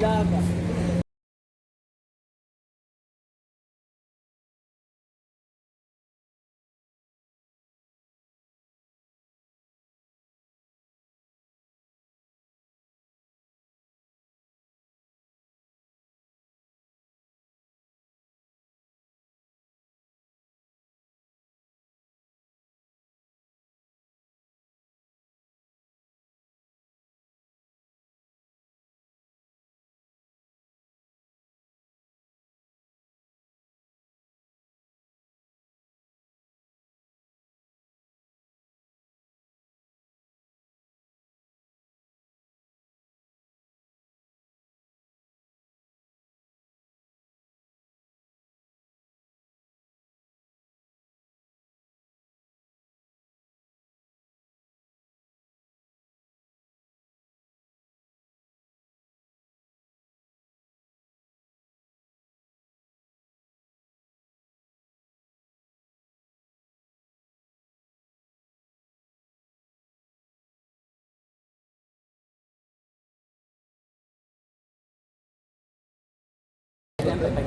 Daga.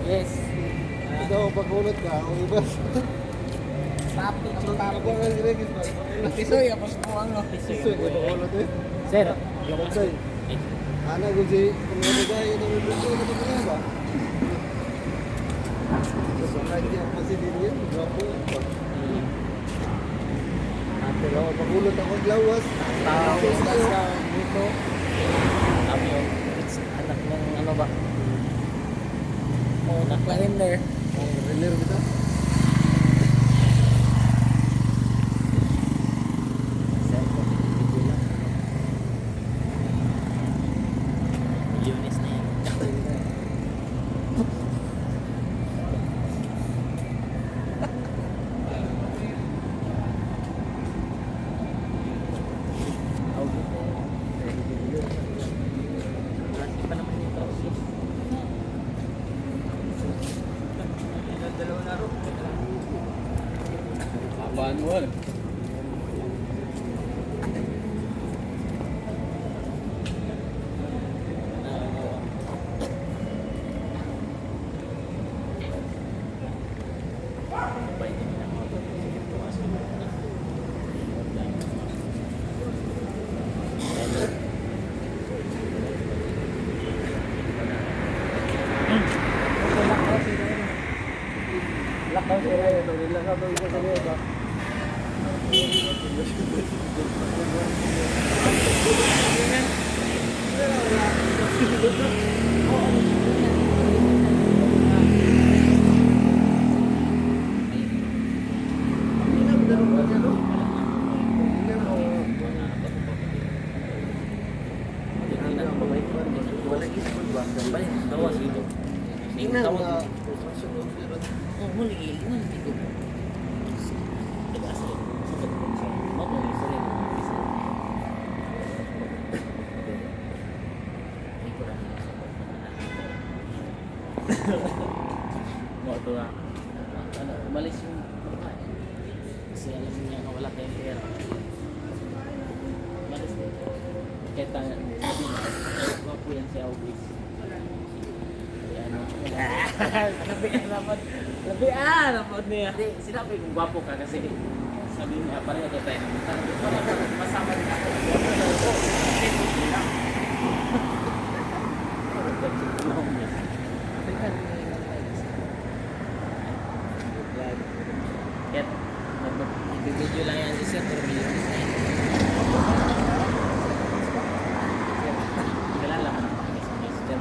Yes. Ikaw, pagulot ka, o iba. Tapi ang Ako tapi. ang gregis ba? Tisoy ako sa ano. Isoy, pagulot eh. Sir. Kapagday. Ana, kung si, kung may bagay, ito may brinto, ito may bagay ba? So, lagi ang pasilin yan, grapo yan pa. Pero pagulot ako glawas. Tapos sa dito. Tapi yung anak ng ano ba? Oh, naklarinder. Ang reler kita. Milyones na yan. Lagi pa naman yung process. Dalawa na ro. Abaan mo, ano? Lockdown sila yun. Tawas dito. Tawas. Oh, muli ilan dito. Tagas. Mo ko isa rin. Mo to ah. Ano, umalis yung babae. Kasi alam niya na wala tayong pera. Umalis din. Kaya tayo, sabi niya, wapo yan si August. Labi napod niya. Hindi, sinabi kong gwapo ka kasi sabi niya, pareho to tayo naman. Masama rin ako. Kaya, nag-video lang yan si Sir, pero video na yan. Kilala mo naman. Sir,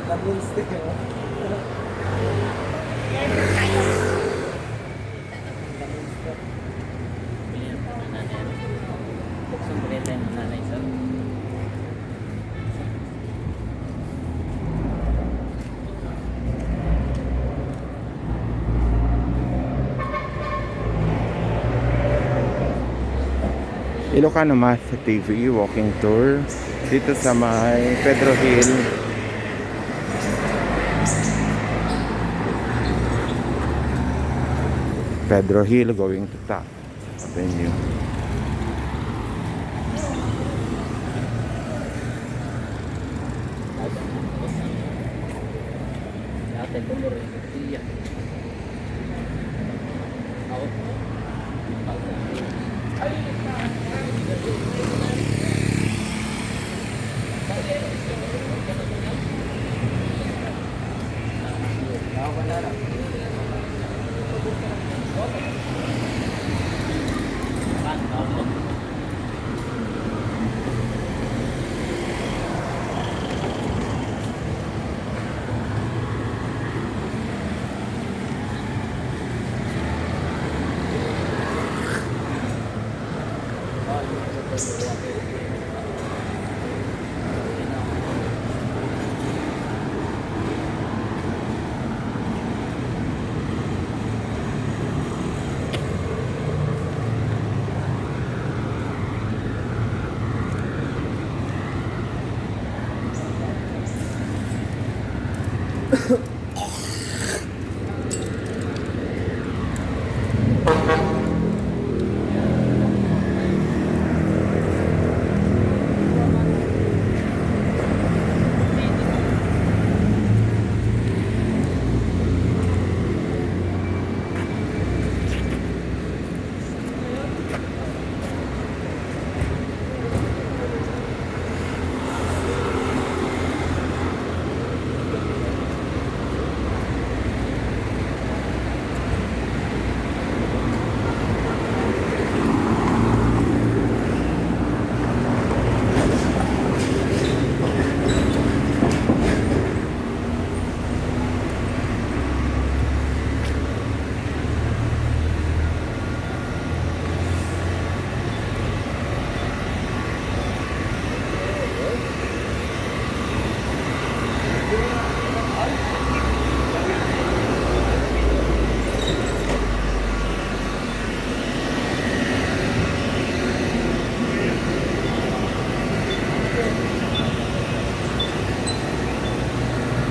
Double stick. Bilhin po ng nanay. Buksan po rin tayo ng nanay, sir. Ilocano Math TV walking tour dito sa may Pedro Hill. Pedro Hill going to Taft Avenue. Ate, tulor rin. Iya. Ako.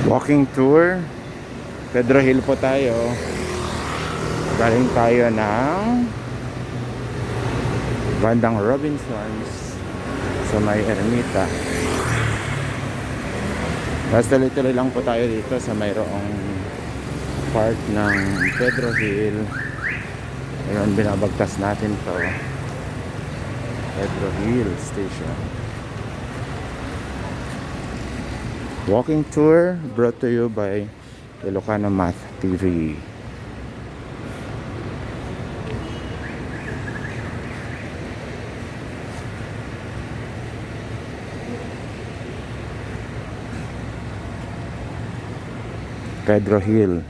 Walking tour. Pedro Hill po tayo. Galing tayo ng bandang Robinsons sa may Ermita. Basta tuloy lang po tayo dito sa mayroong part ng Pedro Hill. Ngayon binabagtas natin to Pedro Hill Station. Walking tour brought to you by Ilocano Math TV. Pedro Hill.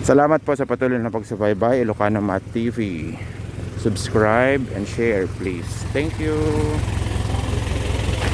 Salamat po sa patuloy na pagsubaybay. Ilocano Math TV. Subscribe and share please. Thank you.